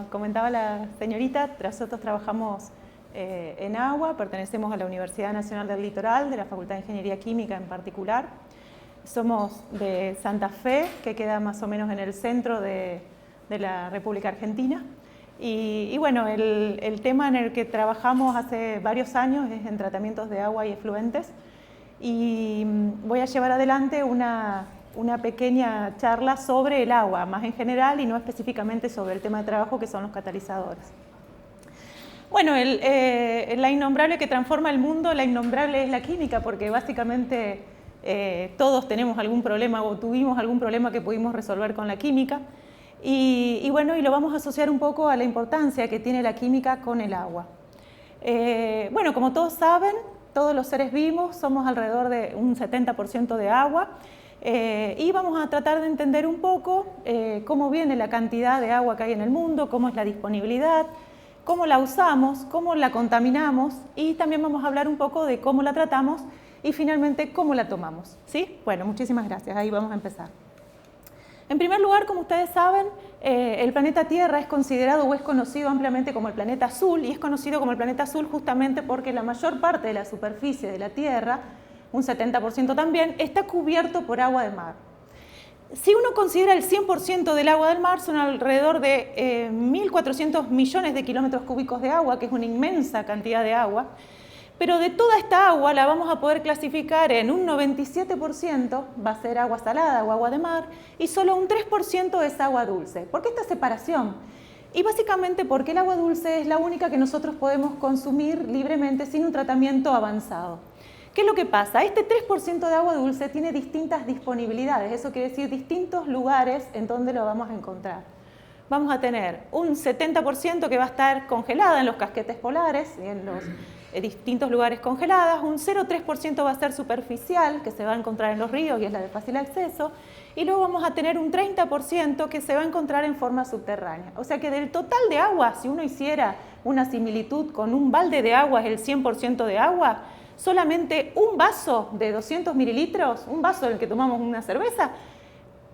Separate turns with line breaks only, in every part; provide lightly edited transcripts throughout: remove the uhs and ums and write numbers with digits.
comentaba la señorita, nosotros trabajamos en agua, pertenecemos a la Universidad Nacional del Litoral, de la Facultad de Ingeniería Química en particular. Somos de Santa Fe, que queda más o menos en el centro de la República Argentina. Y bueno, el tema en el que trabajamos hace varios años es en tratamientos de agua y efluentes. Y voy a llevar adelante una pequeña charla sobre el agua, más en general y no específicamente sobre el tema de trabajo que son los catalizadores. Bueno, la innombrable que transforma el mundo, la innombrable es la química, porque básicamente todos tenemos algún problema o tuvimos algún problema que pudimos resolver con la química. Y bueno, y lo vamos a asociar un poco a la importancia que tiene la química con el agua. Bueno, como todos saben, todos los seres vivos somos alrededor de un 70% de agua. Y vamos a tratar de entender un poco cómo viene la cantidad de agua que hay en el mundo, cómo es la disponibilidad, cómo la usamos, cómo la contaminamos y también vamos a hablar un poco de cómo la tratamos y finalmente cómo la tomamos. ¿Sí? Bueno, muchísimas gracias. Ahí vamos a empezar. En primer lugar, como ustedes saben, el planeta Tierra es considerado o es conocido ampliamente como el planeta azul y es conocido como el planeta azul justamente porque la mayor parte de la superficie de la Tierra, un 70% también, está cubierto por agua de mar. Si uno considera el 100% del agua del mar, son alrededor de 1.400 millones de kilómetros cúbicos de agua, que es una inmensa cantidad de agua, pero de toda esta agua la vamos a poder clasificar en un 97% va a ser agua salada o agua de mar y solo un 3% es agua dulce. ¿Por qué esta separación? Y básicamente porque el agua dulce es la única que nosotros podemos consumir libremente sin un tratamiento avanzado. ¿Qué es lo que pasa? Este 3% de agua dulce tiene distintas disponibilidades, eso quiere decir distintos lugares en donde lo vamos a encontrar. Vamos a tener un 70% que va a estar congelada en los casquetes polares y en los distintos lugares congeladas, un 0,3% va a ser superficial, que se va a encontrar en los ríos y es la de fácil acceso, y luego vamos a tener un 30% que se va a encontrar en forma subterránea. O sea que del total de agua, si uno hiciera una similitud con un balde de agua es el 100% de agua, solamente un vaso de 200 mililitros, un vaso en el que tomamos una cerveza,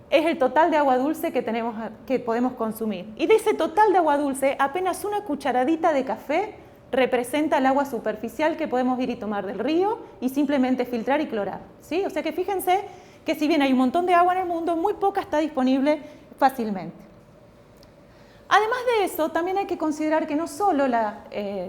es el total de agua dulce que podemos consumir. Y de ese total de agua dulce, apenas una cucharadita de café representa el agua superficial que podemos ir y tomar del río y simplemente filtrar y clorar. ¿Sí? O sea que fíjense que si bien hay un montón de agua en el mundo, muy poca está disponible fácilmente. Además de eso, también hay que considerar que no solo la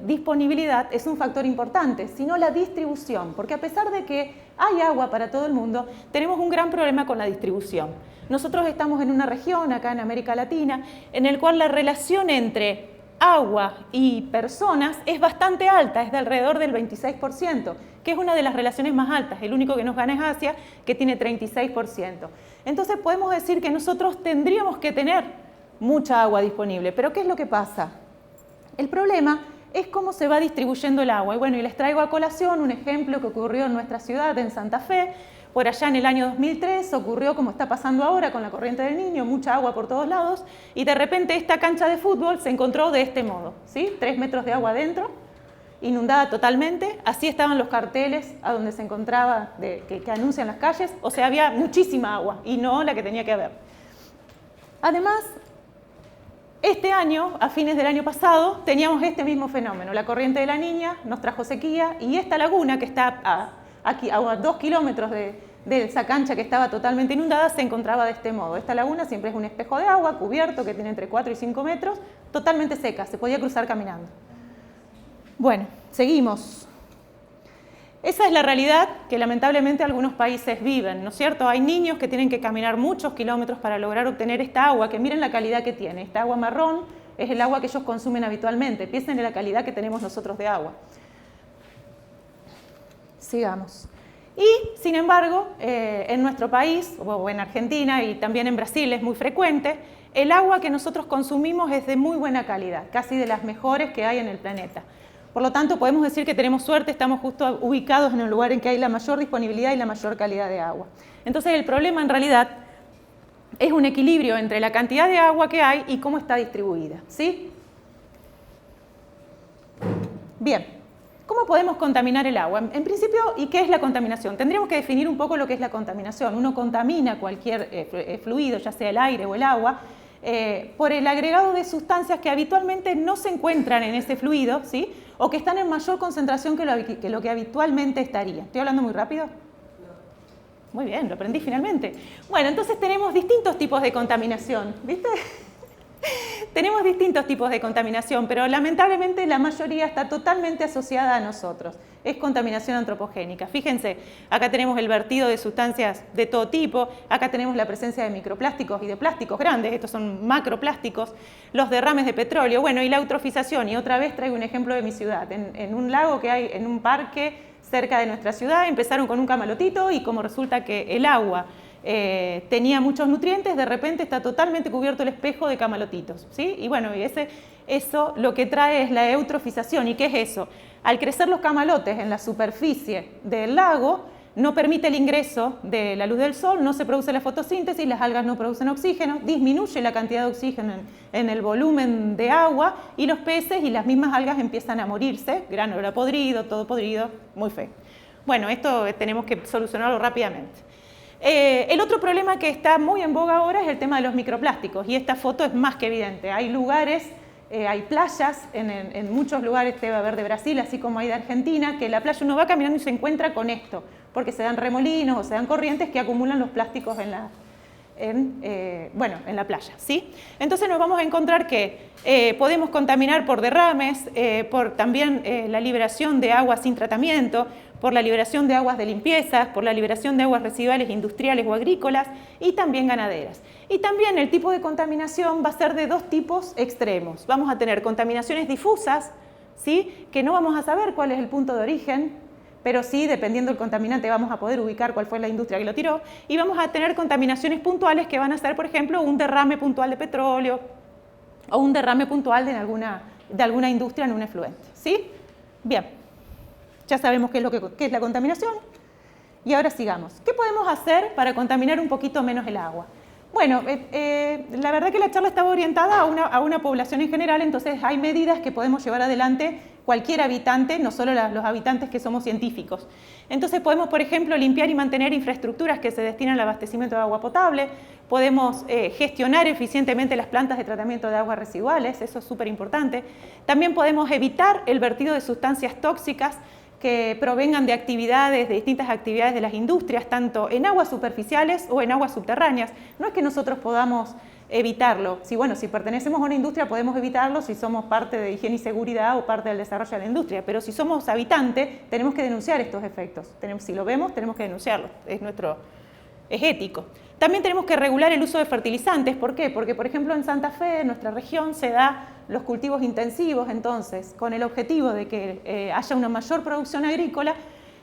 disponibilidad es un factor importante, sino la distribución, porque a pesar de que hay agua para todo el mundo, tenemos un gran problema con la distribución. Nosotros estamos en una región, acá en América Latina, en el cual la relación entre agua y personas es bastante alta, es de alrededor del 26%, que es una de las relaciones más altas. El único que nos gana es Asia, que tiene 36%. Entonces podemos decir que nosotros tendríamos que tener mucha agua disponible. Pero ¿qué es lo que pasa? El problema es cómo se va distribuyendo el agua. Y bueno, y les traigo a colación un ejemplo que ocurrió en nuestra ciudad, en Santa Fe. Por allá en el año 2003 ocurrió como está pasando ahora con la corriente del Niño, mucha agua por todos lados, y de repente esta cancha de fútbol se encontró de este modo, ¿sí? 3 metros de agua adentro, inundada totalmente. Así estaban los carteles a donde se encontraba, que anuncian las calles, o sea, había muchísima agua y no la que tenía que haber. Además, este año, a fines del año pasado, teníamos este mismo fenómeno. La corriente de la Niña nos trajo sequía y esta laguna que está aquí a 2 kilómetros de esa cancha que estaba totalmente inundada se encontraba de este modo. Esta laguna siempre es un espejo de agua cubierto que tiene entre 4 y 5 metros, totalmente seca, se podía cruzar caminando. Bueno, seguimos. Esa es la realidad que lamentablemente algunos países viven, ¿no es cierto? Hay niños que tienen que caminar muchos kilómetros para lograr obtener esta agua, que miren la calidad que tiene. Esta agua marrón es el agua que ellos consumen habitualmente. Piensen en la calidad que tenemos nosotros de agua. Sigamos. Y, sin embargo, en nuestro país, o en Argentina y también en Brasil es muy frecuente, el agua que nosotros consumimos es de muy buena calidad, casi de las mejores que hay en el planeta. Por lo tanto, podemos decir que tenemos suerte, estamos justo ubicados en el lugar en que hay la mayor disponibilidad y la mayor calidad de agua. Entonces, el problema en realidad es un equilibrio entre la cantidad de agua que hay y cómo está distribuida, ¿sí? Bien, ¿cómo podemos contaminar el agua? En principio, ¿y qué es la contaminación? Tendríamos que definir un poco lo que es la contaminación. Uno contamina cualquier fluido, ya sea el aire o el agua, por el agregado de sustancias que habitualmente no se encuentran en ese fluido, ¿sí? O que están en mayor concentración que lo que habitualmente estaría. ¿Estoy hablando muy rápido? Muy bien, lo aprendí finalmente. Bueno, entonces tenemos distintos tipos de contaminación, ¿viste? Tenemos distintos tipos de contaminación, pero lamentablemente la mayoría está totalmente asociada a nosotros. Es contaminación antropogénica. Fíjense, acá tenemos el vertido de sustancias de todo tipo, acá tenemos la presencia de microplásticos y de plásticos grandes, estos son macroplásticos, los derrames de petróleo, bueno, y la eutrofización. Y otra vez traigo un ejemplo de mi ciudad. En un lago que hay, en un parque cerca de nuestra ciudad, empezaron con un camalotito y como resulta que el agua tenía muchos nutrientes, de repente está totalmente cubierto el espejo de camalotitos, ¿sí? Y bueno, eso lo que trae es la eutrofización. ¿Y qué es eso? Al crecer los camalotes en la superficie del lago, no permite el ingreso de la luz del sol, no se produce la fotosíntesis, las algas no producen oxígeno, disminuye la cantidad de oxígeno en el volumen de agua y los peces y las mismas algas empiezan a morirse, grano podrido, todo podrido, muy feo. Bueno, esto tenemos que solucionarlo rápidamente. El otro problema que está muy en boga ahora es el tema de los microplásticos y esta foto es más que evidente. Hay lugares, hay playas, en muchos lugares debe haber de Brasil, así como hay de Argentina, que la playa uno va caminando y se encuentra con esto, porque se dan remolinos o se dan corrientes que acumulan los plásticos en la playa, ¿sí? Entonces nos vamos a encontrar que podemos contaminar por derrames, por también la liberación de aguas sin tratamiento, por la liberación de aguas de limpieza, por la liberación de aguas residuales industriales o agrícolas y también ganaderas. Y también el tipo de contaminación va a ser de dos tipos extremos. Vamos a tener contaminaciones difusas, ¿sí? Que no vamos a saber cuál es el punto de origen, pero sí, dependiendo del contaminante, vamos a poder ubicar cuál fue la industria que lo tiró. Y vamos a tener contaminaciones puntuales que van a ser, por ejemplo, un derrame puntual de petróleo o un derrame puntual de alguna industria en un efluente, ¿sí? Bien. Ya sabemos qué es la contaminación y ahora sigamos. ¿Qué podemos hacer para contaminar un poquito menos el agua? Bueno, la verdad que la charla estaba orientada a una población en general, entonces hay medidas que podemos llevar adelante cualquier habitante, no solo los habitantes que somos científicos. Entonces podemos, por ejemplo, limpiar y mantener infraestructuras que se destinan al abastecimiento de agua potable, podemos gestionar eficientemente las plantas de tratamiento de aguas residuales, eso es súper importante. También podemos evitar el vertido de sustancias tóxicas que provengan de distintas actividades de las industrias, tanto en aguas superficiales o en aguas subterráneas. No es que nosotros podamos evitarlo. Si pertenecemos a una industria podemos evitarlo si somos parte de higiene y seguridad o parte del desarrollo de la industria, pero si somos habitantes tenemos que denunciar estos efectos. Si lo vemos tenemos que denunciarlo, es ético. También tenemos que regular el uso de fertilizantes. ¿Por qué? Porque, por ejemplo, en Santa Fe, en nuestra región, se da los cultivos intensivos, entonces, con el objetivo de que haya una mayor producción agrícola,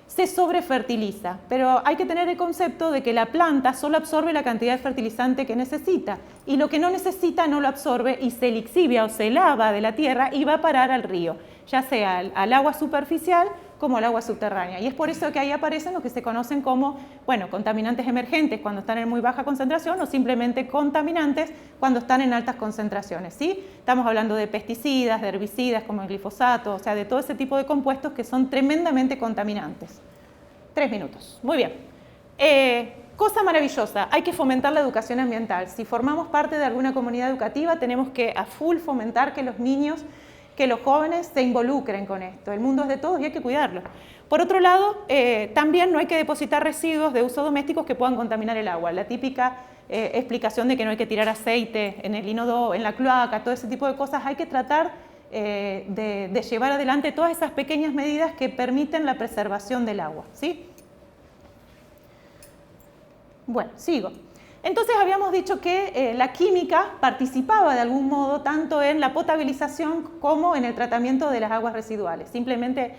se sobrefertiliza. Pero hay que tener el concepto de que la planta solo absorbe la cantidad de fertilizante que necesita, y lo que no necesita no lo absorbe y se lixivia o se lava de la tierra y va a parar al río, ya sea al agua superficial como al agua subterránea. Y es por eso que ahí aparecen lo que se conocen como, contaminantes emergentes cuando están en muy baja concentración o simplemente contaminantes cuando están en altas concentraciones, ¿sí? Estamos hablando de pesticidas, de herbicidas como el glifosato, o sea, de todo ese tipo de compuestos que son tremendamente contaminantes. 3 minutos. Muy bien. Cosa maravillosa, hay que fomentar la educación ambiental. Si formamos parte de alguna comunidad educativa, tenemos que a full fomentar que los niños, que los jóvenes se involucren con esto. El mundo es de todos y hay que cuidarlo. Por otro lado, también no hay que depositar residuos de uso domésticos que puedan contaminar el agua. La típica explicación de que no hay que tirar aceite en el inodoro, en la cloaca, todo ese tipo de cosas, hay que tratar de llevar adelante todas esas pequeñas medidas que permiten la preservación del agua, ¿sí? Bueno, sigo. Entonces habíamos dicho que la química participaba de algún modo tanto en la potabilización como en el tratamiento de las aguas residuales. Simplemente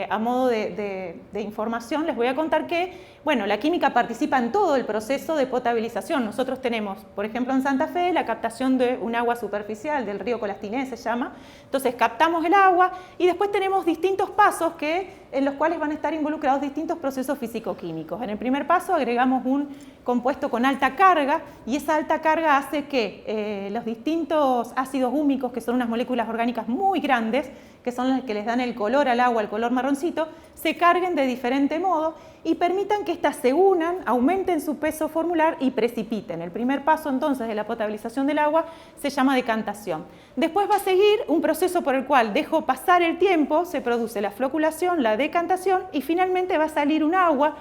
a modo de información les voy a contar que la química participa en todo el proceso de potabilización. Nosotros tenemos, por ejemplo, en Santa Fe, la captación de un agua superficial del río Colastiné se llama. Entonces captamos el agua y después tenemos distintos pasos en los cuales van a estar involucrados distintos procesos físico-químicos. En el primer paso agregamos un compuesto con alta carga carga, y esa alta carga hace que los distintos ácidos húmicos, que son unas moléculas orgánicas muy grandes, que son las que les dan el color al agua, el color marroncito, se carguen de diferente modo y permitan que éstas se unan, aumenten su peso formular y precipiten. El primer paso entonces de la potabilización del agua se llama decantación. Después va a seguir un proceso por el cual dejo pasar el tiempo, se produce la floculación, la decantación y finalmente va a salir un agua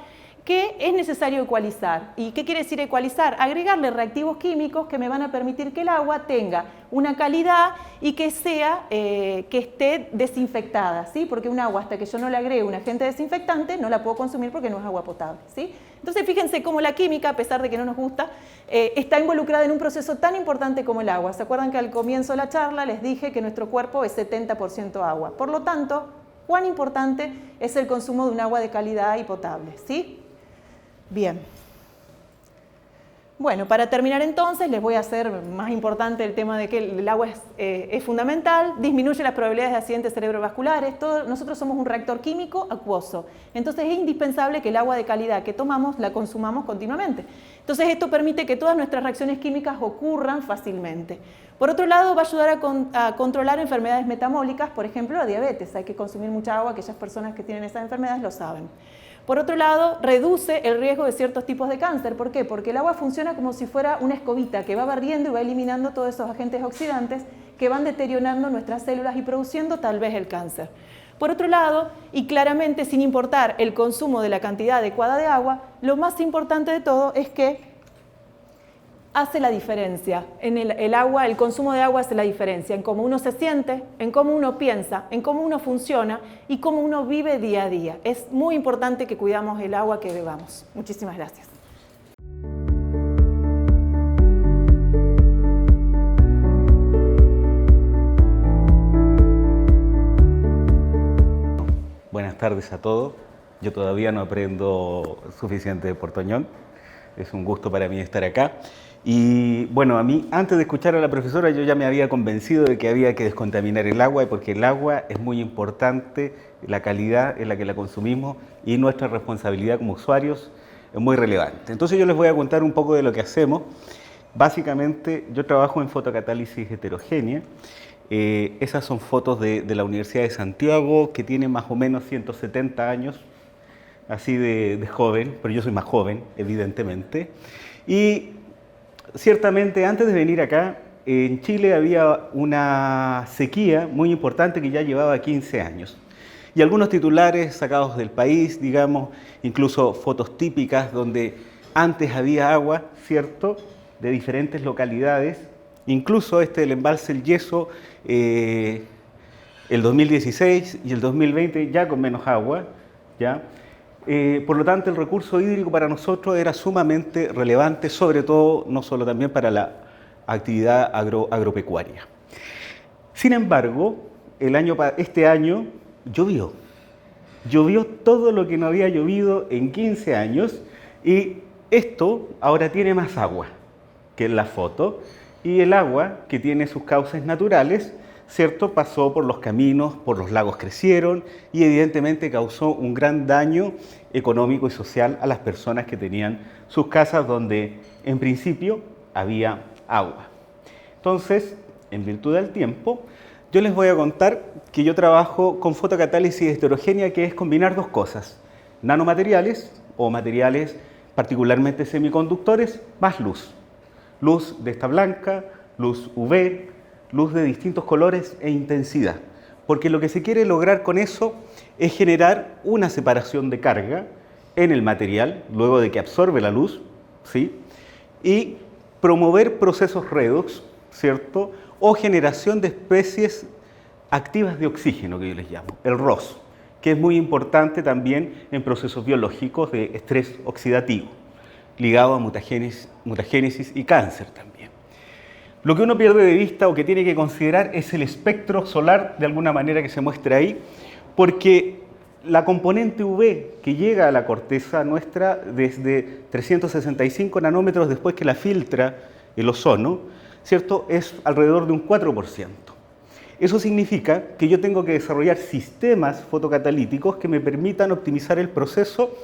que es necesario ecualizar. ¿Y qué quiere decir ecualizar? Agregarle reactivos químicos que me van a permitir que el agua tenga una calidad y que esté desinfectada, ¿sí? Porque un agua, hasta que yo no le agregue un agente desinfectante, no la puedo consumir porque no es agua potable, ¿sí? Entonces fíjense cómo la química, a pesar de que no nos gusta, está involucrada en un proceso tan importante como el agua. ¿Se acuerdan que al comienzo de la charla les dije que nuestro cuerpo es 70% agua? Por lo tanto, ¿cuán importante es el consumo de un agua de calidad y potable? ¿Sí? Bien. Bueno, para terminar entonces les voy a hacer más importante el tema de que el agua es fundamental, disminuye las probabilidades de accidentes cerebrovasculares, nosotros somos un reactor químico acuoso, entonces es indispensable que el agua de calidad que tomamos la consumamos continuamente. Entonces esto permite que todas nuestras reacciones químicas ocurran fácilmente. Por otro lado, va a ayudar a controlar enfermedades metabólicas, por ejemplo la diabetes, hay que consumir mucha agua, aquellas personas que tienen esas enfermedades lo saben. Por otro lado, reduce el riesgo de ciertos tipos de cáncer. ¿Por qué? Porque el agua funciona como si fuera una escobita que va barriendo y va eliminando todos esos agentes oxidantes que van deteriorando nuestras células y produciendo tal vez el cáncer. Por otro lado, y claramente sin importar el consumo de la cantidad adecuada de agua, lo más importante de todo es que hace la diferencia. En el agua, el consumo de agua hace la diferencia en cómo uno se siente, en cómo uno piensa, en cómo uno funciona y cómo uno vive día a día. Es muy importante que cuidamos el agua que bebamos. Muchísimas gracias.
Buenas tardes a todos. Yo todavía no aprendo suficiente de portoñol. Es un gusto para mí estar acá. Y bueno, a mí, antes de escuchar a la profesora, yo ya me había convencido de que había que descontaminar el agua, porque el agua es muy importante, la calidad en la que la consumimos y nuestra responsabilidad como usuarios es muy relevante. Entonces yo les voy a contar un poco de lo que hacemos. Básicamente, yo trabajo en fotocatálisis heterogénea. Esas son fotos de la Universidad de Santiago, que tiene más o menos 170 años, así de joven, pero yo soy más joven, evidentemente. Y ciertamente, antes de venir acá, en Chile había una sequía muy importante que ya llevaba 15 años. Y algunos titulares sacados del país, digamos, incluso fotos típicas donde antes había agua, ¿cierto?, de diferentes localidades. Incluso el embalse El Yeso, el 2016 y el 2020 ya con menos agua, ¿ya? Por lo tanto, el recurso hídrico para nosotros era sumamente relevante, sobre todo, no solo también para la actividad agropecuaria. Sin embargo, este año llovió. Llovió todo lo que no había llovido en 15 años y esto ahora tiene más agua que en la foto. Y el agua, que tiene sus cauces naturales, ¿cierto?, pasó por los caminos, por los lagos crecieron y evidentemente causó un gran daño económico y social a las personas que tenían sus casas donde en principio había agua. Entonces, en virtud del tiempo, yo les voy a contar que yo trabajo con fotocatálisis heterogénea, que es combinar dos cosas: nanomateriales o materiales particularmente semiconductores más luz. Luz de esta blanca, luz UV, luz de distintos colores e intensidad. Porque lo que se quiere lograr con eso es generar una separación de carga en el material, luego de que absorbe la luz, ¿sí?, y promover procesos redox, ¿cierto?, o generación de especies activas de oxígeno, que yo les llamo, el ROS, que es muy importante también en procesos biológicos de estrés oxidativo, ligado a mutagénesis y cáncer también. Lo que uno pierde de vista o que tiene que considerar es el espectro solar, de alguna manera, que se muestra ahí, porque la componente UV que llega a la corteza nuestra desde 365 nanómetros después que la filtra el ozono, ¿cierto?, es alrededor de un 4%. Eso significa que yo tengo que desarrollar sistemas fotocatalíticos que me permitan optimizar el proceso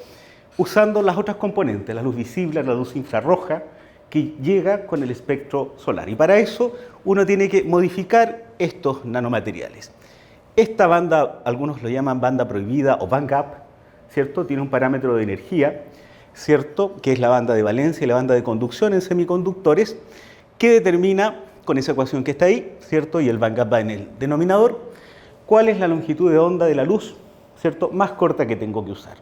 usando las otras componentes, la luz visible, la luz infrarroja que llega con el espectro solar. Y para eso uno tiene que modificar estos nanomateriales. Esta banda, algunos lo llaman banda prohibida o bandgap, ¿cierto? Tiene un parámetro de energía, ¿cierto? Que es la banda de valencia y la banda de conducción en semiconductores, que determina, con esa ecuación que está ahí, ¿cierto? Y el bandgap va en el denominador, cuál es la longitud de onda de la luz, ¿cierto? Más corta que tengo que usar.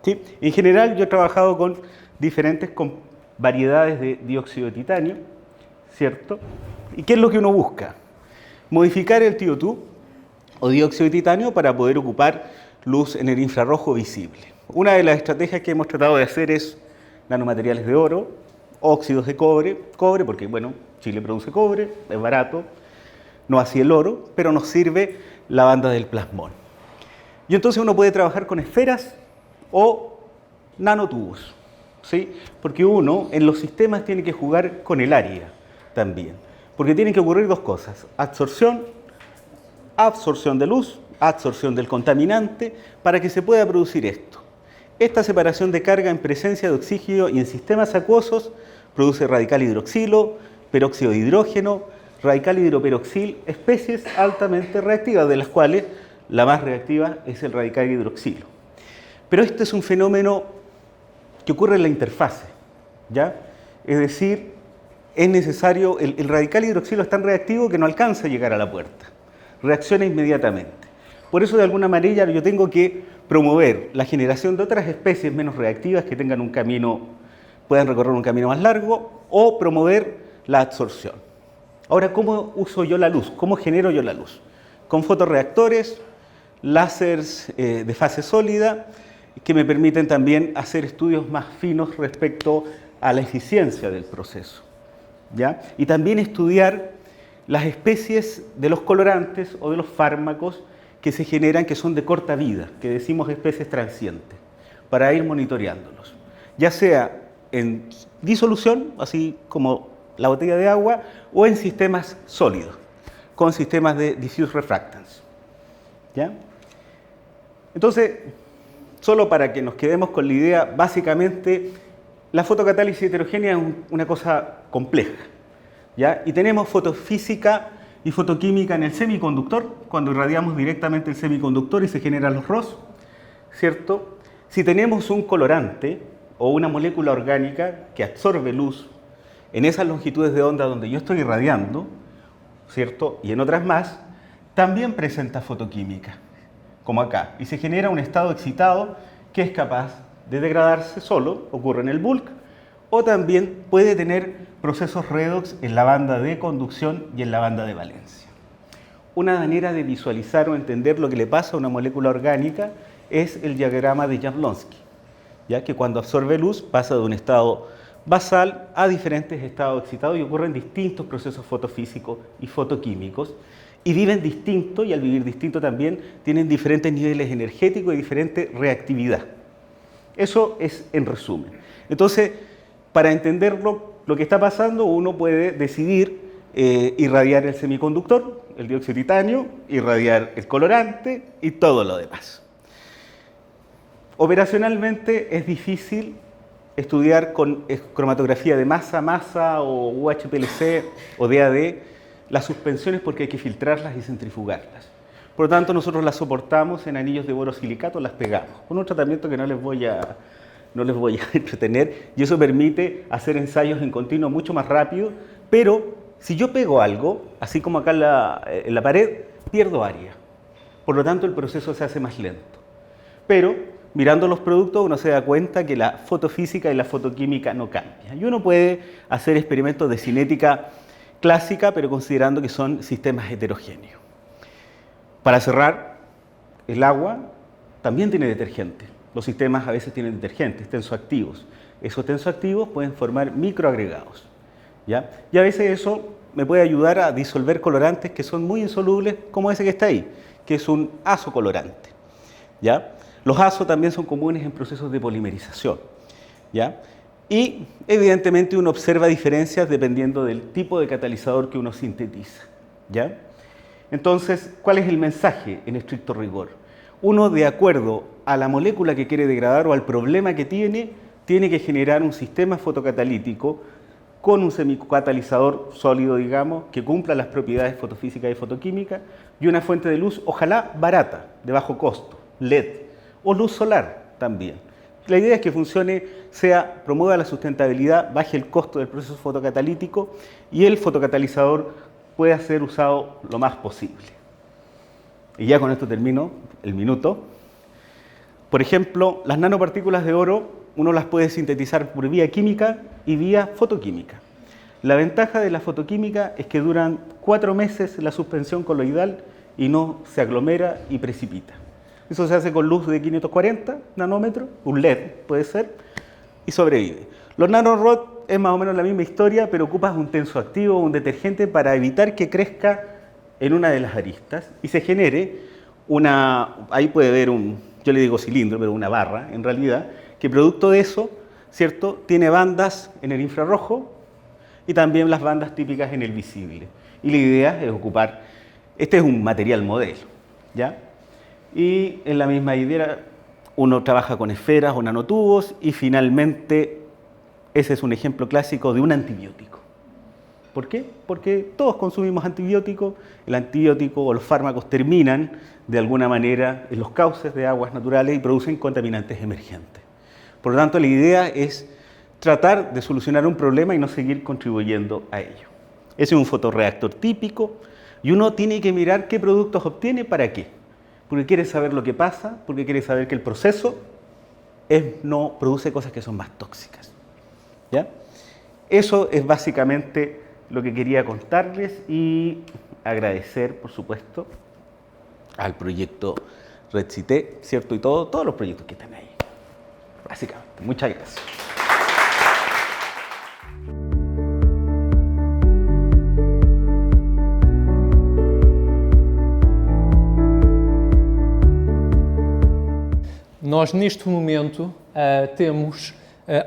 ¿Sí? En general yo he trabajado con diferentes variedades de dióxido de titanio, ¿cierto? ¿Y qué es lo que uno busca? Modificar el TiO2 o dióxido de titanio para poder ocupar luz en el infrarrojo visible. Una de las estrategias que hemos tratado de hacer es nanomateriales de oro, óxidos de cobre porque bueno, Chile produce cobre, es barato, no así el oro, pero nos sirve la banda del plasmón. Y entonces uno puede trabajar con esferas o nanotubos, ¿sí? Porque uno en los sistemas tiene que jugar con el área también, porque tienen que ocurrir dos cosas: absorción de luz, absorción del contaminante, para que se pueda producir esto. Esta separación de carga en presencia de oxígeno y en sistemas acuosos produce radical hidroxilo, peróxido de hidrógeno, radical hidroperoxil, especies altamente reactivas, de las cuales la más reactiva es el radical hidroxilo. Pero este es un fenómeno que ocurre en la interfase, ¿ya? Es decir, es necesario, el radical hidroxilo es tan reactivo que no alcanza a llegar a la puerta, reacciona inmediatamente. Por eso, de alguna manera, yo tengo que promover la generación de otras especies menos reactivas que tengan un camino, puedan recorrer un camino más largo, o promover la absorción. Ahora, ¿cómo uso yo la luz? ¿Cómo genero yo la luz? Con fotorreactores, láseres de fase sólida, que me permiten también hacer estudios más finos respecto a la eficiencia del proceso, ¿ya? Y también estudiar las especies de los colorantes o de los fármacos que se generan, que son de corta vida, que decimos especies transientes, para ir monitoreándolos, ya sea en disolución, así como la botella de agua, o en sistemas sólidos, con sistemas de diffuse refractance, ¿ya? Entonces, solo para que nos quedemos con la idea, básicamente la fotocatálisis heterogénea es una cosa compleja, ¿ya? Y tenemos fotofísica y fotoquímica en el semiconductor, cuando irradiamos directamente el semiconductor y se generan los ROS, ¿cierto? Si tenemos un colorante o una molécula orgánica que absorbe luz en esas longitudes de onda donde yo estoy irradiando, ¿cierto? Y en otras más, también presenta fotoquímica, como acá, y se genera un estado excitado que es capaz de degradarse solo, ocurre en el bulk, o también puede tener procesos redox en la banda de conducción y en la banda de valencia. Una manera de visualizar o entender lo que le pasa a una molécula orgánica es el diagrama de Jablonski, ya que cuando absorbe luz pasa de un estado basal a diferentes estados excitados y ocurren distintos procesos fotofísicos y fotoquímicos, y viven distinto, y al vivir distinto también tienen diferentes niveles energéticos y diferente reactividad. Eso es en resumen. Entonces, para entenderlo, lo que está pasando, uno puede decidir irradiar el semiconductor, el dióxido de titanio, irradiar el colorante y todo lo demás. Operacionalmente es difícil estudiar con cromatografía de masa-masa o UHPLC o DAD las suspensiones, porque hay que filtrarlas y centrifugarlas. Por lo tanto, nosotros las soportamos en anillos de borosilicato, las pegamos, con un tratamiento que no les voy a entretener, y eso permite hacer ensayos en continuo mucho más rápido, pero si yo pego algo, así como acá en la pared, pierdo área. Por lo tanto, el proceso se hace más lento. Pero mirando los productos uno se da cuenta que la fotofísica y la fotoquímica no cambian. Y uno puede hacer experimentos de cinética clásica, pero considerando que son sistemas heterogéneos. Para cerrar, el agua también tiene detergentes. Los sistemas a veces tienen detergentes, tensoactivos. Esos tensoactivos pueden formar microagregados, ¿ya? Y a veces eso me puede ayudar a disolver colorantes que son muy insolubles, como ese que está ahí, que es un azocolorante, ¿ya? Los azos también son comunes en procesos de polimerización, ¿ya? Y evidentemente uno observa diferencias dependiendo del tipo de catalizador que uno sintetiza, ¿ya? Entonces, ¿cuál es el mensaje en estricto rigor? Uno, de acuerdo a la molécula que quiere degradar o al problema que tiene que generar un sistema fotocatalítico con un semicatalizador sólido, digamos, que cumpla las propiedades fotofísicas y fotoquímicas, y una fuente de luz, ojalá barata, de bajo costo, LED, o luz solar también. La idea es que funcione, promueva la sustentabilidad, baje el costo del proceso fotocatalítico y el fotocatalizador pueda ser usado lo más posible. Y ya con esto termino el minuto. Por ejemplo, las nanopartículas de oro uno las puede sintetizar por vía química y vía fotoquímica. La ventaja de la fotoquímica es que duran 4 meses la suspensión coloidal y no se aglomera y precipita. Eso se hace con luz de 540 nanómetros, un LED puede ser, y sobrevive. Los nanorod es más o menos la misma historia, pero ocupas un tensoactivo o un detergente para evitar que crezca en una de las aristas y se genere ahí puede ver yo le digo cilindro, pero una barra en realidad, que producto de eso, ¿cierto?, tiene bandas en el infrarrojo y también las bandas típicas en el visible. Y la idea es ocupar, este es un material modelo, ¿ya? Y en la misma idea uno trabaja con esferas o nanotubos y finalmente ese es un ejemplo clásico de un antibiótico. ¿Por qué? Porque todos consumimos antibióticos, el antibiótico o los fármacos terminan de alguna manera en los cauces de aguas naturales y producen contaminantes emergentes. Por lo tanto, la idea es tratar de solucionar un problema y no seguir contribuyendo a ello. Ese es un fotorreactor típico y uno tiene que mirar qué productos obtiene, para qué. Porque quiere saber lo que pasa, porque quiere saber que el proceso no produce cosas que son más tóxicas. ¿Ya? Eso es básicamente lo que quería contarles y agradecer, por supuesto, al proyecto RedCité, ¿cierto? Y todos los proyectos que están ahí. Básicamente. Muchas gracias.
Nós, neste momento, temos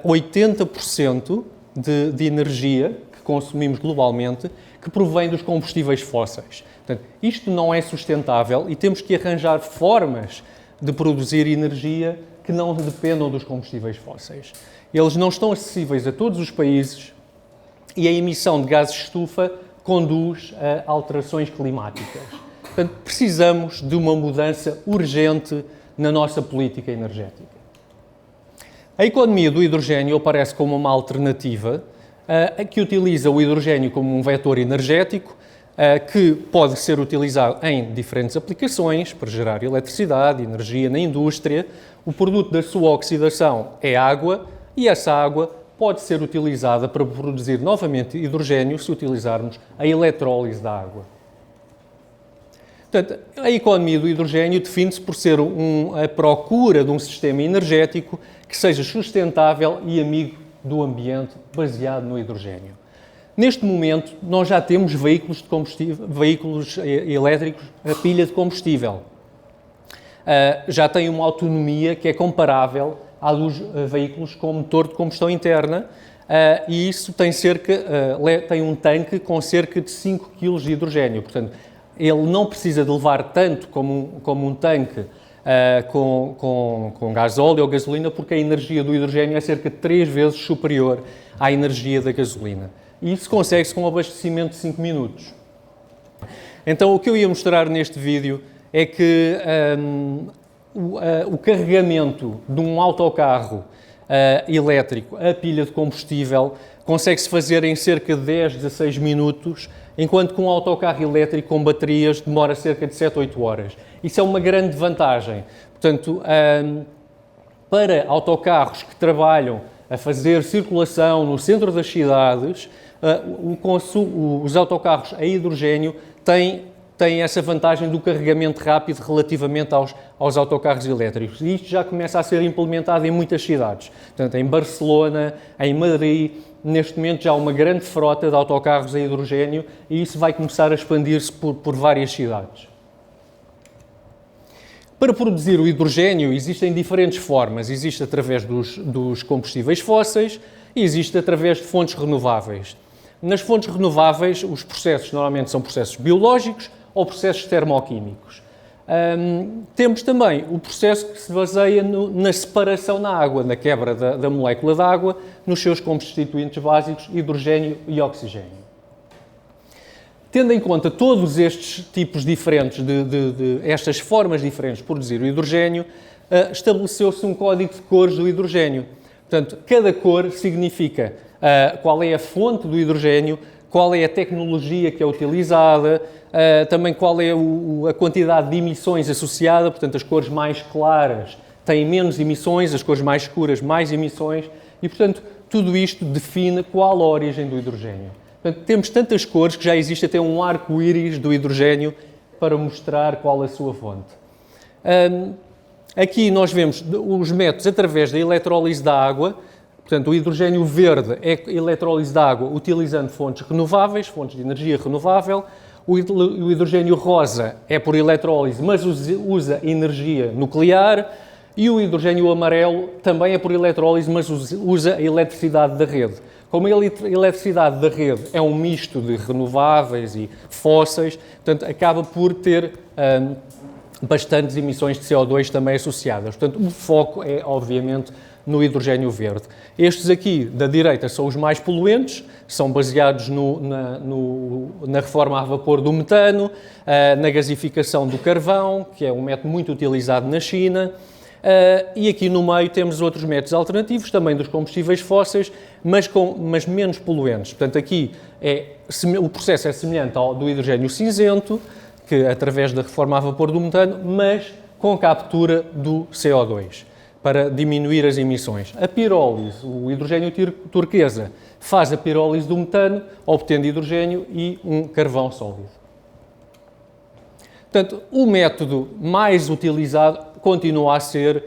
80% de energia que consumimos globalmente que provém dos combustíveis fósseis. Portanto, isto não é sustentável e temos que arranjar formas de produzir energia que não dependam dos combustíveis fósseis. Eles não estão acessíveis a todos os países e a emissão de gases de estufa conduz a alterações climáticas. Portanto, precisamos de uma mudança urgente na nossa política energética. A economia do hidrogênio aparece como uma alternativa que utiliza o hidrogênio como um vetor energético que pode ser utilizado em diferentes aplicações para gerar eletricidade, energia na indústria. O produto da sua oxidação é água e essa água pode ser utilizada para produzir novamente hidrogênio se utilizarmos a eletrólise da água. Portanto, a economia do hidrogênio define-se por ser a procura de um sistema energético que seja sustentável e amigo do ambiente baseado no hidrogênio. Neste momento, nós já temos veículos elétricos a pilha de combustível. Já têm uma autonomia que é comparável à dos veículos com motor de combustão interna e isso tem um tanque com cerca de 5 kg de hidrogênio. Portanto, ele não precisa de levar tanto como um tanque com gasóleo ou gasolina, porque a energia do hidrogênio é cerca de 3 vezes superior à energia da gasolina. E isso consegue-se com um abastecimento de 5 minutos. Então, o que eu ia mostrar neste vídeo é que o carregamento de um autocarro elétrico a pilha de combustível consegue-se fazer em cerca de 10, 16 minutos, enquanto que um autocarro elétrico com baterias demora cerca de 7, 8 horas. Isso é uma grande vantagem. Portanto, para autocarros que trabalham a fazer circulação no centro das cidades, os autocarros a hidrogênio têm essa vantagem do carregamento rápido relativamente aos autocarros elétricos. E isto já começa a ser implementado em muitas cidades. Portanto, em Barcelona, em Madrid, neste momento já há uma grande frota de autocarros a hidrogênio e isso vai começar a expandir-se por várias cidades. Para produzir o hidrogênio existem diferentes formas. Existe através dos combustíveis fósseis e existe através de fontes renováveis. Nas fontes renováveis, os processos normalmente são processos biológicos ou processos termoquímicos. Temos também o processo que se baseia na separação na água, na quebra da molécula de água, nos seus constituintes básicos, hidrogênio e oxigênio. Tendo em conta todos estes tipos diferentes, estas formas diferentes de produzir o hidrogênio, estabeleceu-se um código de cores do hidrogênio. Portanto, cada cor significa qual é a fonte do hidrogênio, qual é a tecnologia que é utilizada, também qual é a quantidade de emissões associada. Portanto, as cores mais claras têm menos emissões, as cores mais escuras mais emissões e, portanto, tudo isto define qual a origem do hidrogênio. Portanto, temos tantas cores que já existe até um arco-íris do hidrogênio para mostrar qual a sua fonte. Aqui nós vemos os métodos através da eletrólise da água. Portanto, o hidrogênio verde é eletrólise da água utilizando fontes renováveis, fontes de energia renovável. O hidrogênio rosa é por eletrólise, mas usa energia nuclear. E o hidrogênio amarelo também é por eletrólise, mas usa a eletricidade da rede. Como a eletricidade da rede é um misto de renováveis e fósseis, portanto, acaba por ter bastantes emissões de CO2 também associadas. Portanto, o foco é, obviamente, no hidrogênio verde. Estes aqui, da direita, são os mais poluentes, são baseados na reforma a vapor do metano, na gasificação do carvão, que é um método muito utilizado na China, e aqui no meio temos outros métodos alternativos, também dos combustíveis fósseis, mas menos poluentes. Portanto, aqui o processo é semelhante ao do hidrogênio cinzento, que através da reforma a vapor do metano, mas com captura do CO2, para diminuir as emissões. A pirólise, o hidrogênio turquesa, faz a pirólise do metano, obtendo hidrogênio e um carvão sólido. Portanto, o método mais utilizado continua a ser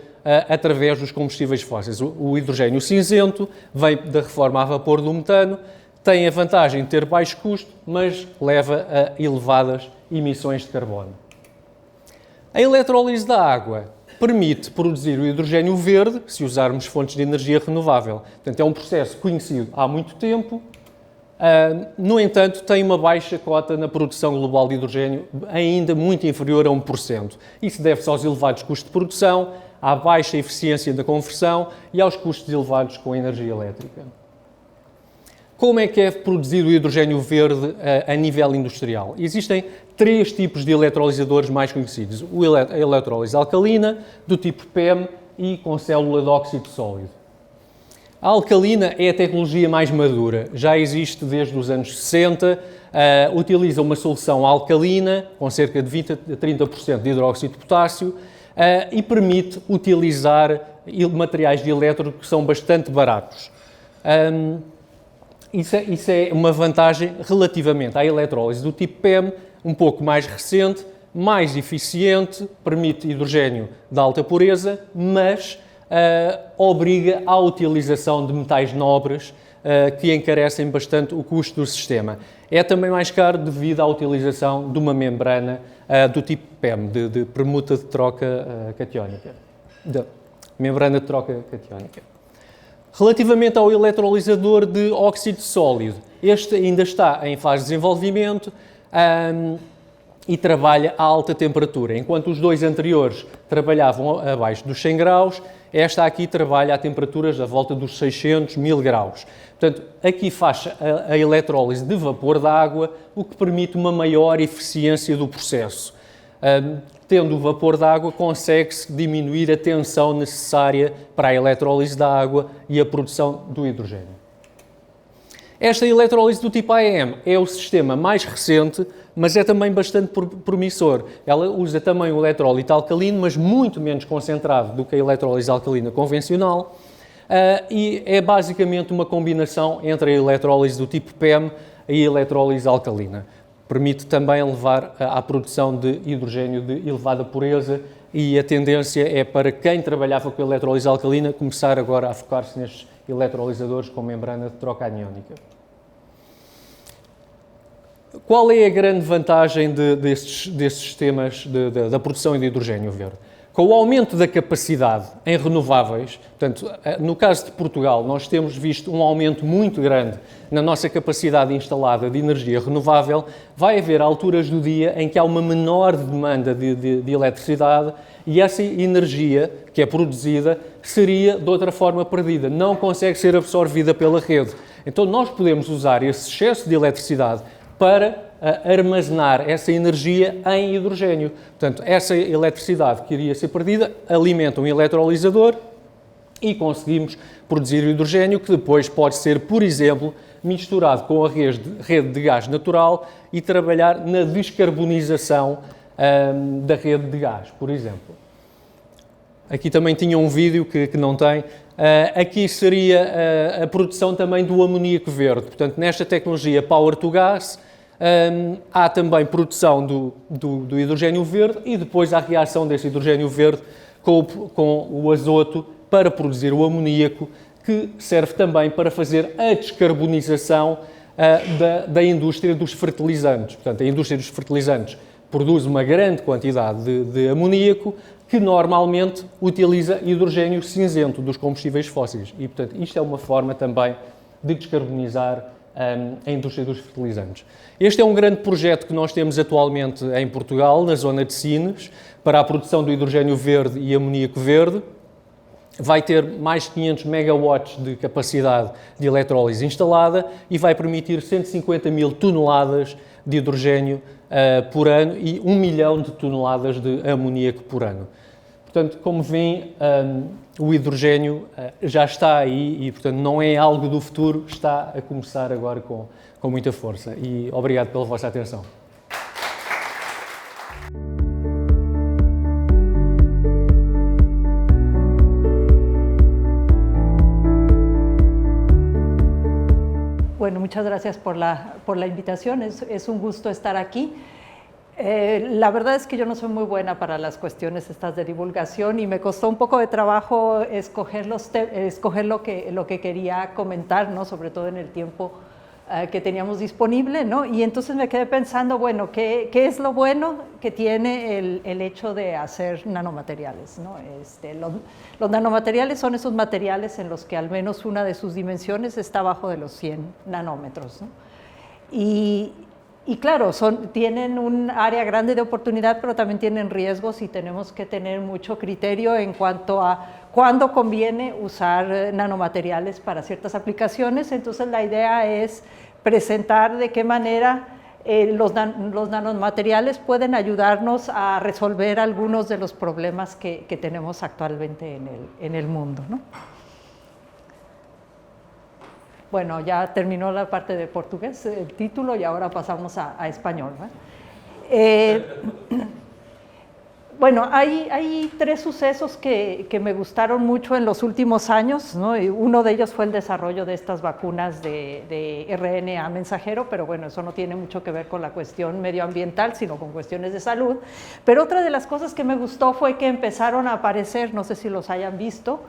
através dos combustíveis fósseis. O hidrogênio cinzento vem da reforma a vapor do metano, tem a vantagem de ter baixo custo, mas leva a elevadas emissões de carbono. A eletrólise da água permite produzir o hidrogênio verde se usarmos fontes de energia renovável. Portanto, é um processo conhecido há muito tempo. No entanto, tem uma baixa cota na produção global de hidrogênio, ainda muito inferior a 1%. Isso deve-se aos elevados custos de produção, à baixa eficiência da conversão e aos custos elevados com a energia elétrica. Como é que é produzido o hidrogênio verde a nível industrial? Existem 3 tipos de eletrolisadores mais conhecidos. A eletrólise alcalina, do tipo PEM e com célula de óxido sólido. A alcalina é a tecnologia mais madura, já existe desde os anos 60, utiliza uma solução alcalina com cerca de 20 a 30% de hidróxido de potássio e permite utilizar materiais de elétrodo que são bastante baratos. Isso é uma vantagem relativamente à eletrólise do tipo PEM, um pouco mais recente, mais eficiente, permite hidrogênio de alta pureza, mas obriga à utilização de metais nobres que encarecem bastante o custo do sistema. É também mais caro devido à utilização de uma membrana do tipo PEM, de permuta de troca catiónica. Membrana de troca catiónica. Relativamente ao eletrolisador de óxido sólido, este ainda está em fase de desenvolvimento e trabalha a alta temperatura. Enquanto os 2 anteriores trabalhavam abaixo dos 100 graus, esta aqui trabalha a temperaturas à volta dos 600, 1000 graus. Portanto, aqui faz a eletrólise de vapor da água, o que permite uma maior eficiência do processo. Tendo o vapor da água, consegue-se diminuir a tensão necessária para a eletrólise da água e a produção do hidrogênio. Esta eletrólise do tipo AEM é o sistema mais recente, mas é também bastante promissor. Ela usa também o eletrólito alcalino, mas muito menos concentrado do que a eletrólise alcalina convencional, e é basicamente uma combinação entre a eletrólise do tipo PEM e a eletrólise alcalina. Permite também levar à produção de hidrogênio de elevada pureza e a tendência é para quem trabalhava com a eletrólise alcalina começar agora a focar-se nestes eletrolisadores com membrana de troca aniónica. Qual é a grande vantagem destes sistemas da produção de hidrogênio verde? Com o aumento da capacidade em renováveis, portanto, no caso de Portugal, nós temos visto um aumento muito grande na nossa capacidade instalada de energia renovável, vai haver alturas do dia em que há uma menor demanda de eletricidade e essa energia que é produzida seria de outra forma perdida, não consegue ser absorvida pela rede. Então nós podemos usar esse excesso de eletricidade para armazenar essa energia em hidrogênio. Portanto, essa eletricidade que iria ser perdida alimenta um eletrolisador e conseguimos produzir hidrogênio que depois pode ser, por exemplo, misturado com a rede de gás natural e trabalhar na descarbonização da rede de gás, por exemplo. Aqui também tinha um vídeo que não tem. Aqui seria a produção também do amoníaco verde. Portanto, nesta tecnologia Power to Gas, há também produção do hidrogênio verde e depois a reação desse hidrogênio verde com o azoto para produzir o amoníaco, que serve também para fazer a descarbonização da indústria dos fertilizantes. Portanto, a indústria dos fertilizantes produz uma grande quantidade de amoníaco que normalmente utiliza hidrogênio cinzento dos combustíveis fósseis. E, portanto, isto é uma forma também de descarbonizar a indústria dos fertilizantes. Este é um grande projeto que nós temos atualmente em Portugal, na zona de Sines, para a produção do hidrogênio verde e amoníaco verde. Vai ter mais de 500 megawatts de capacidade de eletrólise instalada e vai permitir 150 mil toneladas de hidrogênio por ano e 1 milhão de toneladas de amoníaco por ano. Portanto, como veem, o hidrogênio já está aí e, portanto, não é algo do futuro, está a começar agora com muita força. E obrigado pela vossa atenção.
Bueno, muchas gracias por la invitación, es un gusto estar aquí. La verdad es que yo no soy muy buena para las cuestiones estas de divulgación y me costó un poco de trabajo escoger lo que quería comentar, ¿no? Sobre todo en el tiempo que teníamos disponible, ¿no? Y entonces me quedé pensando, bueno, ¿qué es lo bueno que tiene el hecho de hacer nanomateriales, ¿no? Los nanomateriales son esos materiales en los que al menos una de sus dimensiones está abajo de los 100 nanómetros, ¿no? Y claro, tienen un área grande de oportunidad, pero también tienen riesgos y tenemos que tener mucho criterio en cuanto a cuándo conviene usar nanomateriales para ciertas aplicaciones. Entonces la idea es presentar de qué manera los nanomateriales pueden ayudarnos a resolver algunos de los problemas que tenemos actualmente en el mundo, ¿no? Bueno, ya terminó la parte de portugués, el título, y ahora pasamos a español, ¿no? Bueno, hay tres sucesos que me gustaron mucho en los últimos años, ¿no? Y uno de ellos fue el desarrollo de estas vacunas de RNA mensajero, pero bueno, eso no tiene mucho que ver con la cuestión medioambiental, sino con cuestiones de salud. Pero otra de las cosas que me gustó fue que empezaron a aparecer, no sé si los hayan visto,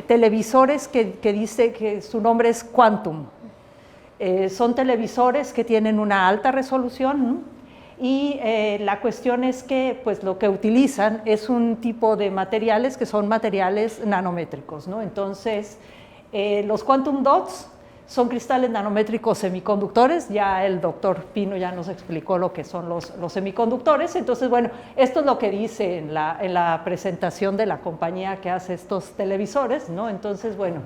televisores que dice que su nombre es Quantum. Son televisores que tienen una alta resolución, ¿no? Y la cuestión es que pues, lo que utilizan es un tipo de materiales que son materiales nanométricos, ¿no? Entonces, los Quantum Dots son cristales nanométricos semiconductores, ya el doctor Pino ya nos explicó lo que son los semiconductores. Entonces, bueno, esto es lo que dice en la presentación de la compañía que hace estos televisores, ¿no? Entonces, bueno,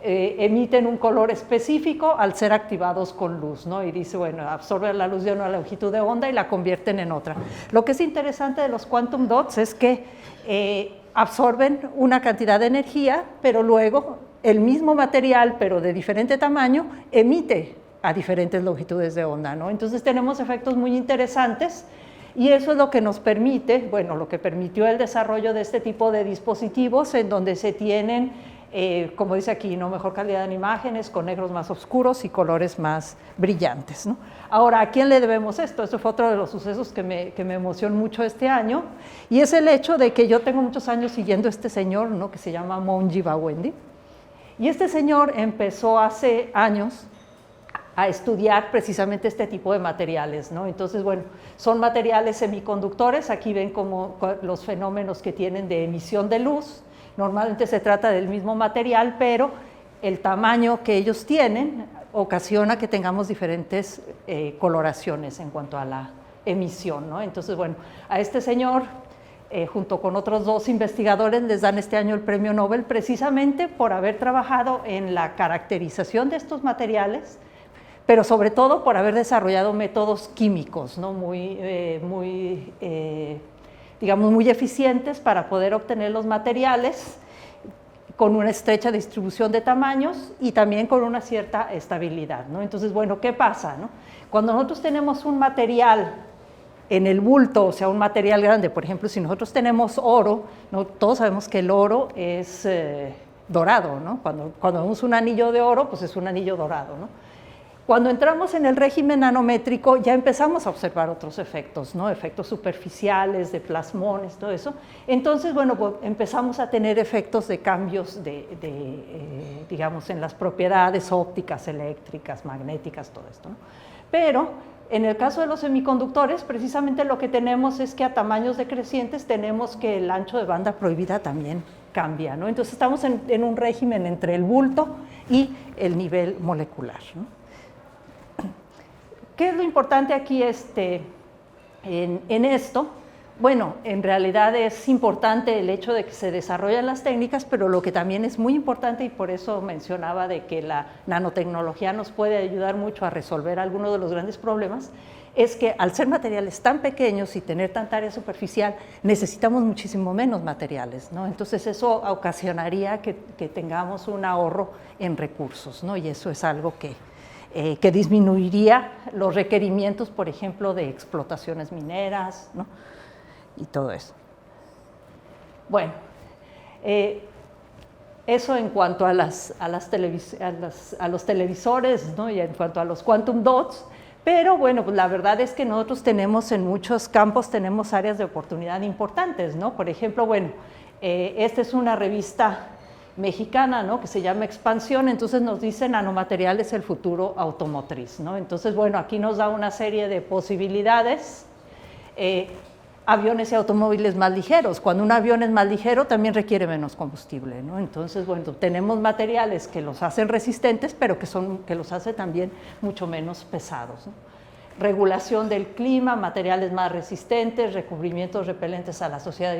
emiten un color específico al ser activados con luz, ¿no? Y dice, bueno, absorben la luz de una longitud de onda y la convierten en otra. Lo que es interesante de los Quantum Dots es que absorben una cantidad de energía, pero luego el mismo material, pero de diferente tamaño, emite a diferentes longitudes de onda, ¿no? Entonces tenemos efectos muy interesantes y eso es lo que nos permite, bueno, lo que permitió el desarrollo de este tipo de dispositivos en donde se tienen, como dice aquí, ¿no? Mejor calidad en imágenes, con negros más oscuros y colores más brillantes, ¿no? Ahora, ¿a quién le debemos esto? Esto fue otro de los sucesos que me emocionó mucho este año, y es el hecho de que yo tengo muchos años siguiendo a este señor, ¿no? Que se llama Monji Bawendi. Y este señor empezó hace años a estudiar precisamente este tipo de materiales, ¿no? Entonces, bueno, son materiales semiconductores, aquí ven como los fenómenos que tienen de emisión de luz, normalmente se trata del mismo material, pero el tamaño que ellos tienen ocasiona que tengamos diferentes coloraciones en cuanto a la emisión, ¿no? Entonces, bueno, a este señor, junto con otros 2 investigadores, les dan este año el premio Nobel precisamente por haber trabajado en la caracterización de estos materiales, pero sobre todo por haber desarrollado métodos químicos, ¿no? Digamos, muy eficientes para poder obtener los materiales con una estrecha distribución de tamaños y también con una cierta estabilidad, ¿no? Entonces, bueno, ¿qué pasa, no? Cuando nosotros tenemos un material en el bulto, o sea, un material grande, por ejemplo, si nosotros tenemos oro, ¿no? Todos sabemos que el oro es dorado, ¿no? Cuando vemos un anillo de oro, pues es un anillo dorado, ¿no? Cuando entramos en el régimen nanométrico ya empezamos a observar otros efectos, ¿no? Efectos superficiales, de plasmones, todo eso. Entonces, bueno, pues empezamos a tener efectos de cambios digamos, en las propiedades ópticas, eléctricas, magnéticas, todo esto, ¿no? Pero en el caso de los semiconductores, precisamente lo que tenemos es que a tamaños decrecientes tenemos que el ancho de banda prohibida también cambia, ¿no? Entonces estamos en un régimen entre el bulto y el nivel molecular, ¿no? ¿Qué es lo importante aquí en esto? Bueno, en realidad es importante el hecho de que se desarrollan las técnicas, pero lo que también es muy importante, y por eso mencionaba de que la nanotecnología nos puede ayudar mucho a resolver algunos de los grandes problemas, es que al ser materiales tan pequeños y tener tanta área superficial, necesitamos muchísimo menos materiales, ¿no? Entonces eso ocasionaría que tengamos un ahorro en recursos, ¿no? Y eso es algo que disminuiría los requerimientos, por ejemplo, de explotaciones mineras, ¿no? Y todo eso. Bueno, eso en cuanto a los televisores, ¿no? Y en cuanto a los quantum dots, pero bueno, pues la verdad es que nosotros tenemos en muchos campos, tenemos áreas de oportunidad importantes, ¿no? Por ejemplo, bueno, esta es una revista mexicana, ¿no? Que se llama Expansión, entonces nos dice nanomateriales el futuro automotriz, ¿no? Entonces, bueno, aquí nos da una serie de posibilidades, aviones y automóviles más ligeros. Cuando un avión es más ligero, también requiere menos combustible, ¿no? Entonces, bueno, tenemos materiales que los hacen resistentes, pero que los hace también mucho menos pesados, ¿no? Regulación del clima, materiales más resistentes, recubrimientos repelentes a la sociedad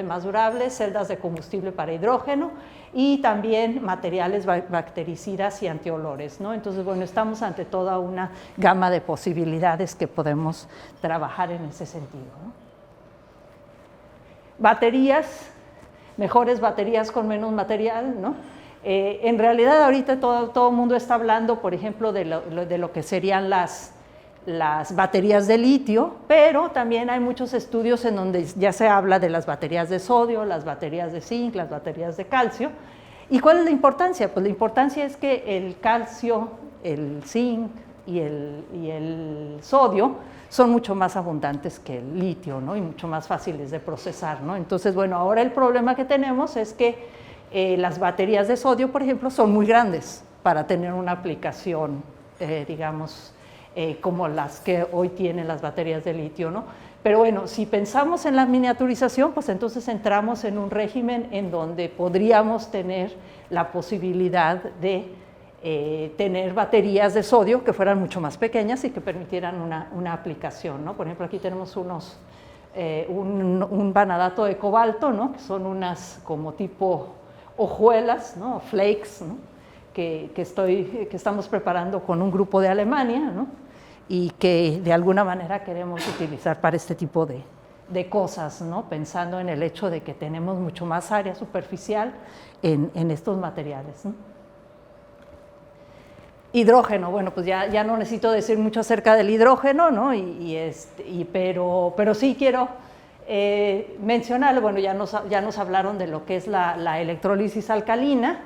más durables, celdas de combustible para hidrógeno y también materiales bactericidas y antiolores, ¿no? Entonces, bueno, estamos ante toda una gama de posibilidades que podemos trabajar en ese sentido, ¿no? Baterías, mejores baterías con menos material, ¿no? En realidad ahorita todo el mundo está hablando, por ejemplo, de lo que serían las baterías de litio, pero también hay muchos estudios en donde ya se habla de las baterías de sodio, las baterías de zinc, las baterías de calcio. ¿Y cuál es la importancia? Pues la importancia es que el calcio, el zinc y el sodio son mucho más abundantes que el litio, ¿no? Y mucho más fáciles de procesar, ¿no? Entonces, bueno, ahora el problema que tenemos es que las baterías de sodio, por ejemplo, son muy grandes para tener una aplicación, digamos, como las que hoy tienen las baterías de litio, ¿no? Pero bueno, si pensamos en la miniaturización, pues entonces entramos en un régimen en donde podríamos tener la posibilidad de tener baterías de sodio que fueran mucho más pequeñas y que permitieran una aplicación, ¿no? Por ejemplo, aquí tenemos un vanadato de cobalto, ¿no? Que son unas como tipo hojuelas, ¿no? Flakes, ¿no? que estamos preparando con un grupo de Alemania, ¿no? Y que de alguna manera queremos utilizar para este tipo de cosas, ¿no? Pensando en el hecho de que tenemos mucho más área superficial en estos materiales, ¿no? Hidrógeno, bueno, pues ya no necesito decir mucho acerca del hidrógeno, ¿no? Pero sí quiero mencionar, bueno, ya nos hablaron de lo que es la electrólisis alcalina.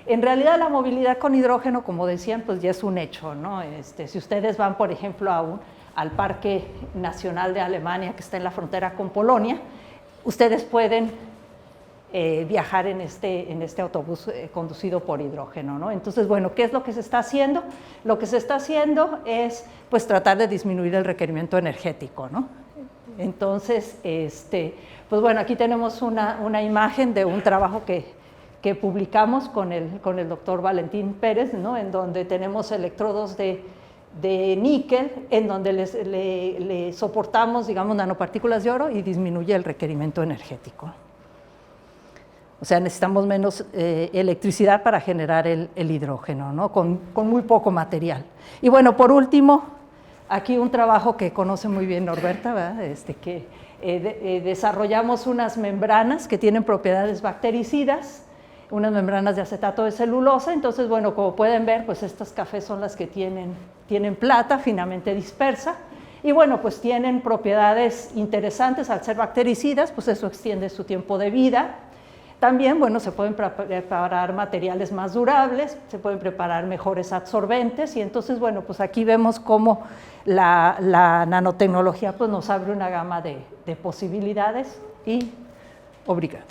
En realidad la movilidad con hidrógeno, como decían, pues ya es un hecho, ¿no? Si ustedes van, por ejemplo, al Parque Nacional de Alemania, que está en la frontera con Polonia, ustedes pueden viajar en este autobús conducido por hidrógeno, ¿no? Entonces, bueno, ¿qué es lo que se está haciendo? Lo que se está haciendo es pues tratar de disminuir el requerimiento energético, ¿no? Entonces, pues bueno, aquí tenemos una imagen de un trabajo que publicamos con el doctor Valentín Pérez, ¿no? En donde tenemos electrodos de níquel, en donde le soportamos, digamos, nanopartículas de oro y disminuye el requerimiento energético. O sea, necesitamos menos electricidad para generar el hidrógeno, ¿no? Con muy poco material. Y bueno, por último, aquí un trabajo que conoce muy bien Norberta, ¿verdad? Que desarrollamos unas membranas que tienen propiedades bactericidas, unas membranas de acetato de celulosa. Entonces, bueno, como pueden ver, pues estas cafés son las que tienen plata finamente dispersa. Y bueno, pues tienen propiedades interesantes al ser bactericidas, pues eso extiende su tiempo de vida. También, bueno, se pueden preparar materiales más durables, se pueden preparar mejores absorbentes y entonces, bueno, pues aquí vemos cómo la nanotecnología pues nos abre una gama de posibilidades y obrigado.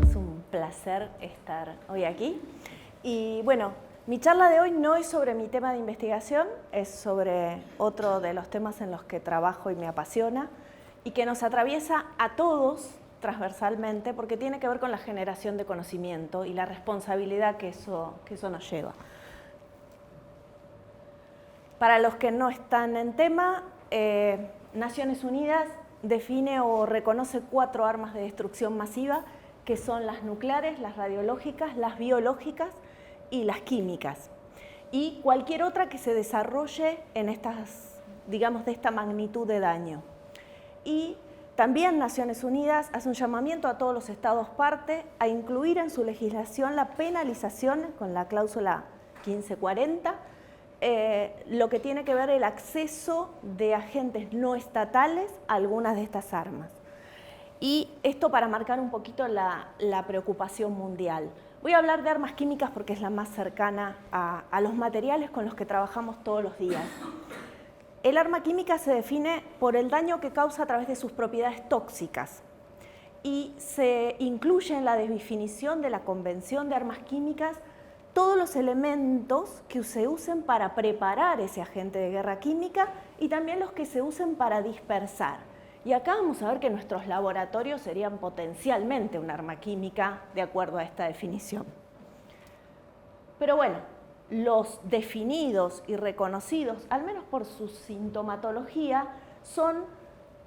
Es un placer estar hoy aquí. Y bueno, mi charla de hoy no es sobre mi tema de investigación, es sobre otro de los temas en los que trabajo y me apasiona y que nos atraviesa a todos transversalmente porque tiene que ver con la generación de conocimiento y la responsabilidad que eso nos lleva. Para los que no están en tema, Naciones Unidas define o reconoce 4 armas de destrucción masiva que son las nucleares, las radiológicas, las biológicas y las químicas, y cualquier otra que se desarrolle en estas, digamos, de esta magnitud de daño. Y también Naciones Unidas hace un llamamiento a todos los estados parte a incluir en su legislación la penalización con la cláusula 1540, lo que tiene que ver el acceso de agentes no estatales a algunas de estas armas. Y esto para marcar un poquito la preocupación mundial. Voy a hablar de armas químicas porque es la más cercana a los materiales con los que trabajamos todos los días. El arma química se define por el daño que causa a través de sus propiedades tóxicas y se incluye en la definición de la Convención de Armas Químicas todos los elementos que se usen para preparar ese agente de guerra química y también los que se usen para dispersar. Y acá vamos a ver que nuestros laboratorios serían potencialmente un arma química de acuerdo a esta definición. Pero bueno, los definidos y reconocidos, al menos por su sintomatología, son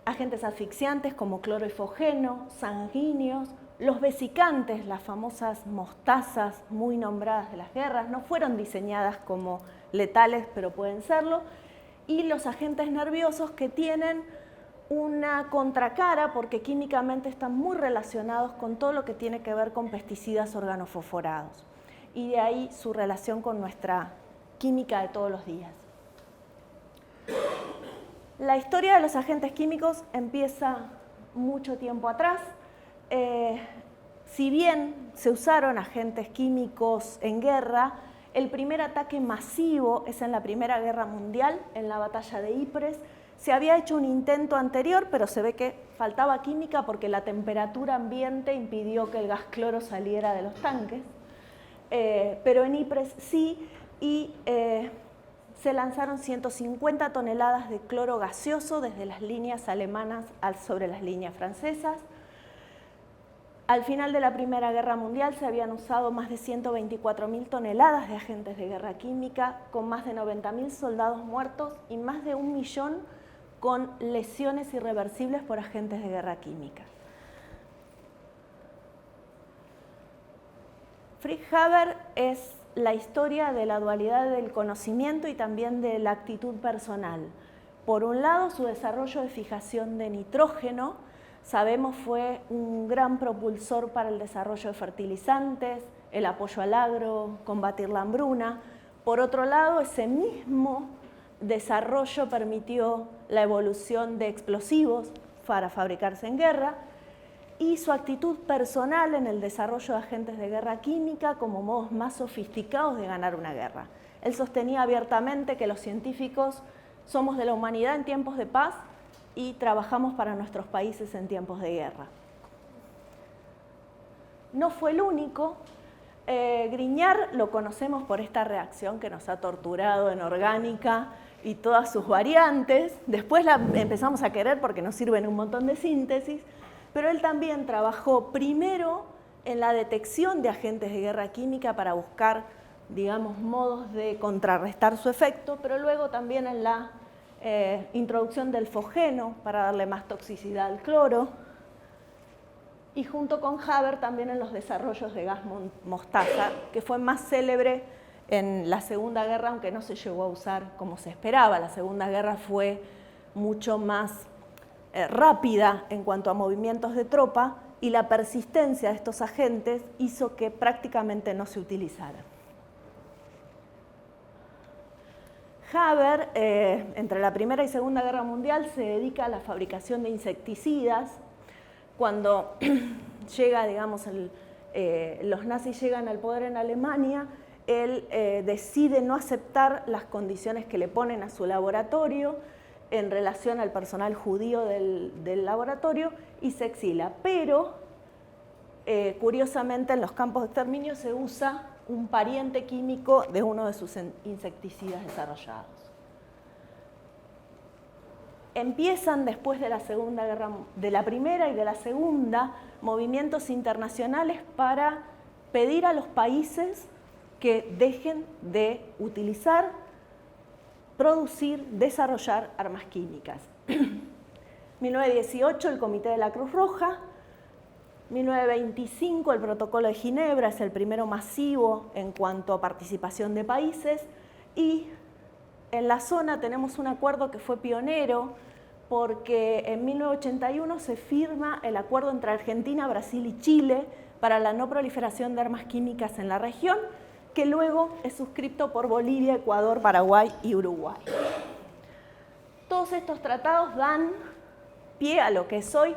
agentes asfixiantes como cloroifogeno, sanguíneos, los vesicantes, las famosas mostazas muy nombradas de las guerras, no fueron diseñadas como letales, pero pueden serlo, y los agentes nerviosos que tienen una contracara porque químicamente están muy relacionados con todo lo que tiene que ver con pesticidas organofosforados. Y de ahí su relación con nuestra química de todos los días. La historia de los agentes químicos empieza mucho tiempo atrás. Si bien se usaron agentes químicos en guerra, el primer ataque masivo es en la Primera Guerra Mundial, en la batalla de Ypres. Se había hecho un intento anterior, pero se ve que faltaba química porque la temperatura ambiente impidió que el gas cloro saliera de los tanques. Pero en Ypres sí, y se lanzaron 150 toneladas de cloro gaseoso desde las líneas alemanas sobre las líneas francesas. Al final de la Primera Guerra Mundial se habían usado más de 124.000 toneladas de agentes de guerra química, con más de 90.000 soldados muertos y más de 1 millón con lesiones irreversibles por agentes de guerra química. Fritz Haber es la historia de la dualidad del conocimiento y también de la actitud personal. Por un lado, su desarrollo de fijación de nitrógeno, sabemos fue un gran propulsor para el desarrollo de fertilizantes, el apoyo al agro, combatir la hambruna. Por otro lado, ese mismo desarrollo permitió la evolución de explosivos para fabricarse en guerra. y su actitud personal en el desarrollo de agentes de guerra química como modos más sofisticados de ganar una guerra. Él sostenía abiertamente que los científicos somos de la humanidad en tiempos de paz y trabajamos para nuestros países en tiempos de guerra. No fue el único. Grignard lo conocemos por esta reacción que nos ha torturado en orgánica y todas sus variantes. Después la empezamos a querer porque nos sirven un montón de síntesis, pero él también trabajó primero en la detección de agentes de guerra química para buscar, digamos, modos de contrarrestar su efecto, pero luego también en la introducción del fosgeno para darle más toxicidad al cloro, y junto con Haber también en los desarrollos de gas mostaza, que fue más célebre en la Segunda Guerra, aunque no se llegó a usar como se esperaba. La Segunda Guerra fue mucho más rápida en cuanto a movimientos de tropa y la persistencia de estos agentes hizo que prácticamente no se utilizaran. Haber, entre la Primera y Segunda Guerra Mundial, se dedica a la fabricación de insecticidas. Cuando llega, digamos, los nazis llegan al poder en Alemania, él decide no aceptar las condiciones que le ponen a su laboratorio en relación al personal judío del laboratorio y se exila. Pero, curiosamente, en los campos de exterminio se usa un pariente químico de uno de sus insecticidas desarrollados. Empiezan después de la Primera y de la Segunda, movimientos internacionales para pedir a los países que dejen de utilizar, producir, desarrollar armas químicas. 1918 el Comité de la Cruz Roja, 1925 el Protocolo de Ginebra, es el primero masivo en cuanto a participación de países, y en la zona tenemos un acuerdo que fue pionero porque en 1981 se firma el acuerdo entre Argentina, Brasil y Chile para la no proliferación de armas químicas en la región, que luego es suscrito por Bolivia, Ecuador, Paraguay y Uruguay. Todos estos tratados dan pie a lo que es hoy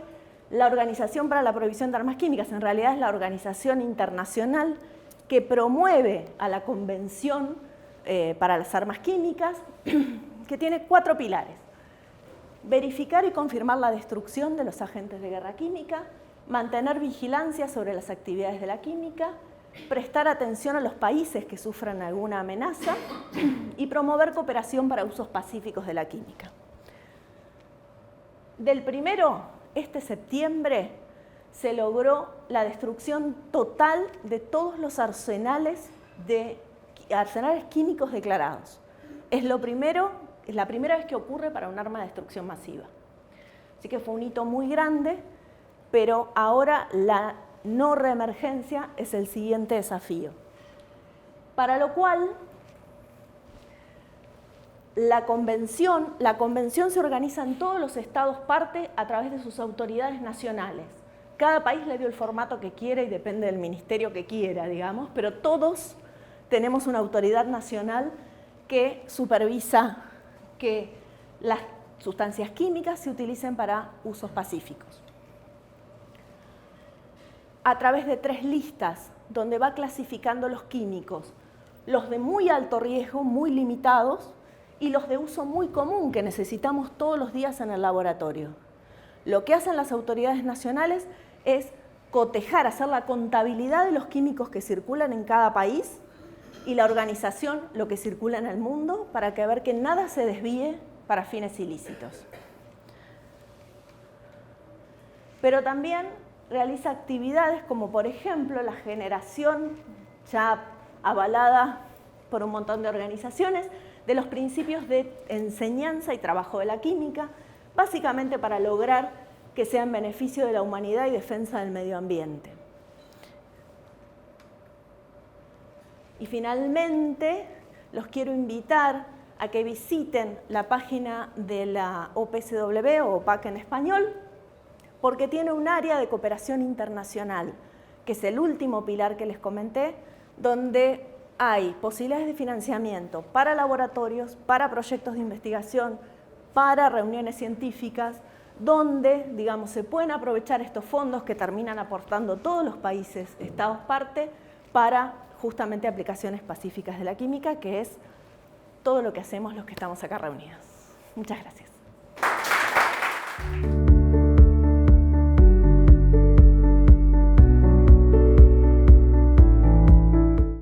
la Organización para la Prohibición de Armas Químicas. En realidad es la organización internacional que promueve a la Convención para las Armas Químicas, que tiene 4 pilares: verificar y confirmar la destrucción de los agentes de guerra química, mantener vigilancia sobre las actividades de la química, prestar atención a los países que sufran alguna amenaza y promover cooperación para usos pacíficos de la química. Del primero, este septiembre, se logró la destrucción total de todos los arsenales químicos declarados. Es la primera vez que ocurre para un arma de destrucción masiva. Así que fue un hito muy grande, pero ahora la no reemergencia es el siguiente desafío. Para lo cual, la convención se organiza en todos los estados parte a través de sus autoridades nacionales. Cada país le dio el formato que quiere y depende del ministerio que quiera, digamos, pero todos tenemos una autoridad nacional que supervisa que las sustancias químicas se utilicen para usos pacíficos. A través de 3 listas, donde va clasificando los químicos, los de muy alto riesgo, muy limitados, y los de uso muy común que necesitamos todos los días en el laboratorio. Lo que hacen las autoridades nacionales es cotejar, hacer la contabilidad de los químicos que circulan en cada país y la organización, lo que circula en el mundo, para ver que nada se desvíe para fines ilícitos. Pero también realiza actividades como, por ejemplo, la generación, ya avalada por un montón de organizaciones, de los principios de enseñanza y trabajo de la química, básicamente para lograr que sea en beneficio de la humanidad y defensa del medio ambiente. Y finalmente, los quiero invitar a que visiten la página de la OPCW, o OPAC en español, porque tiene un área de cooperación internacional, que es el último pilar que les comenté, donde hay posibilidades de financiamiento para laboratorios, para proyectos de investigación, para reuniones científicas, donde, digamos, se pueden aprovechar estos fondos que terminan aportando todos los países, estados parte, para justamente aplicaciones pacíficas de la química, que es todo lo que hacemos los que estamos acá reunidos. Muchas gracias.